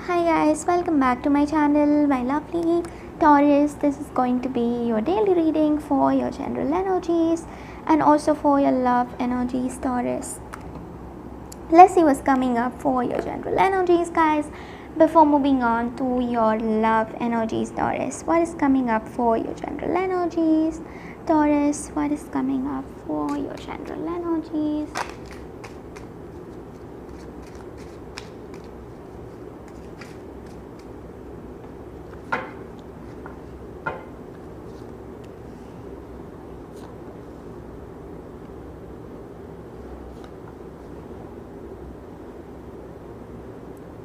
Hi guys, welcome back to my channel, my lovely Taurus. This is going to be your daily reading for your general energies and also for your love energies, Taurus. Let's see what's coming up for your general energies, guys. Before moving on to your love energies, Taurus, what is coming up for your general energies? Taurus, what is coming up for your general energies?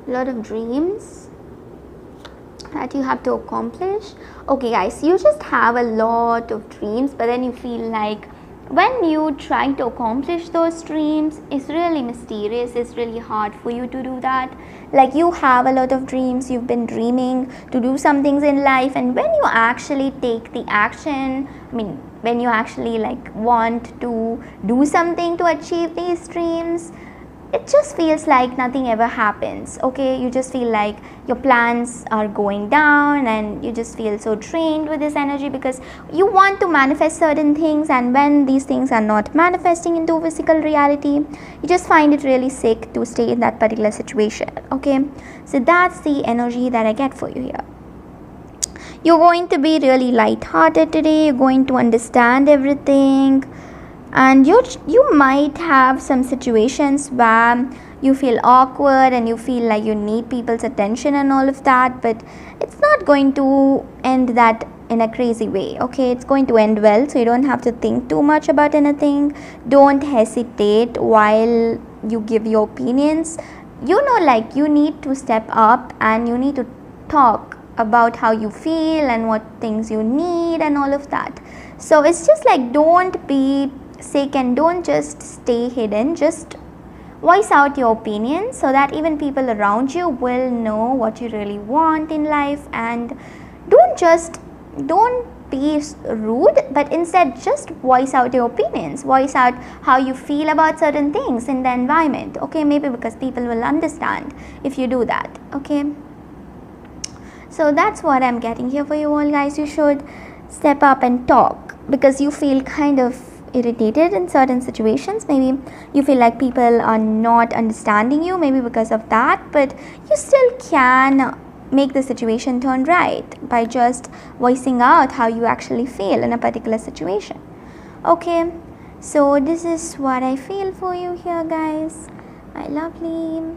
Lot of dreams that you have to accomplish. Okay guys, you just have a lot of dreams, but then you feel like when you try to accomplish those dreams, it's really mysterious. It's really hard for you to do that. Like, you have a lot of dreams, you've been dreaming to do some things in life, and when you actually take the action, when you actually want to do something to achieve these dreams, it just feels like nothing ever happens. Okay, you just feel like your plans are going down and you just feel so drained with this energy because you want to manifest certain things, and when these things are not manifesting into physical reality, you just find it really sick to stay in that particular situation. Okay, so that's the energy that I get for you here. You're going to be really light-hearted today. You're going to understand everything, and you might have some situations where you feel awkward and you feel like you need people's attention and all of that, but it's not going to end that in a crazy way. Okay, it's going to end well, so you don't have to think too much about anything. Don't hesitate while you give your opinions. You need to step up and you need to talk about how you feel and what things you need and all of that. So it's just like, don't be sick and don't just stay hidden. Just voice out your opinion so that even people around you will know what you really want in life, and don't be rude, but instead just voice out your opinions, voice out how you feel about certain things in the environment. Okay, maybe because people will understand if you do that. Okay, so that's what I'm getting here for you all, guys. You should step up and talk because you feel kind of irritated in certain situations. Maybe you feel like people are not understanding you, maybe because of that, but you still can make the situation turn right by just voicing out how you actually feel in a particular situation. Okay, so this is what I feel for you here, guys, my lovely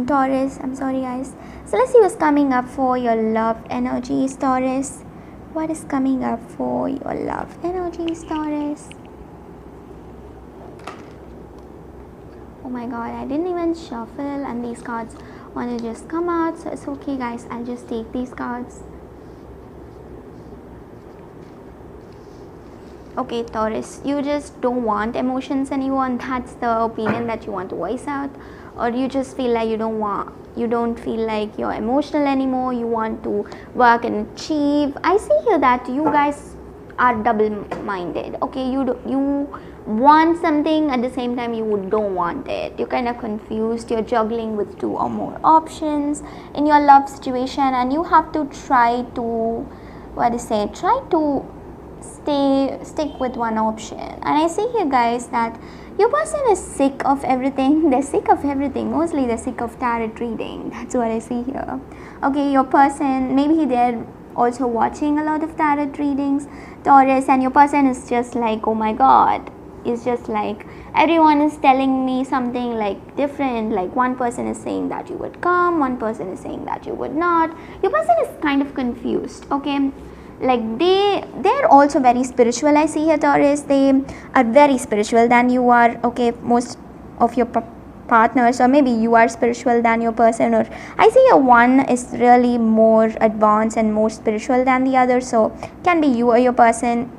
Taurus. I'm sorry, guys. So let's see what's coming up for your love energies, Taurus. What is coming up for your love energies, Taurus? Oh my god, I didn't even shuffle and these cards want to just come out, so it's okay, guys. I'll just take these cards. Okay, Taurus, you just don't want emotions anymore, and that's the opinion that you want to voice out, or you just feel like you don't feel like you're emotional anymore, you want to work and achieve. I see here that you guys are double-minded. Okay, you want something, at the same time you don't want it. You're kind of confused. You're juggling with two or more options in your love situation, and you have to try to stick with one option. And I see here, guys, that your person is sick of everything. They're sick of everything. Mostly they're sick of tarot reading. That's what I see here. Okay, your person, maybe they're also watching a lot of tarot readings, Taurus, and your person is just like, oh my god, it's just like everyone is telling me something like different. Like, one person is saying that you would come, one person is saying that you would not. Your person is kind of confused. Okay, like they're also very spiritual. I see here, Taurus, they are very spiritual than you are. Okay, most of your partners, or maybe you are spiritual than your person, or I see here one is really more advanced and more spiritual than the other, so can be you or your person.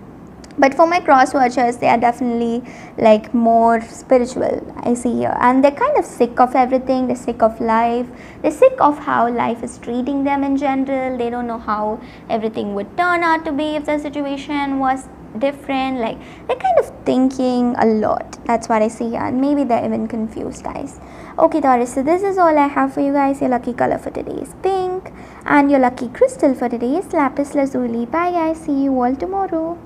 But for my cross watchers, they are definitely like more spiritual, I see here, and they're kind of sick of everything. They're sick of life. They're sick of how life is treating them in general. They don't know how everything would turn out to be if the situation was different, like they're kind of thinking a lot. That's what I see here, and maybe they're even confused, guys. Okay, Taurus, so this is all I have for you guys. Your lucky color for today is pink, and your lucky crystal for today is lapis lazuli. Bye guys, see you all tomorrow.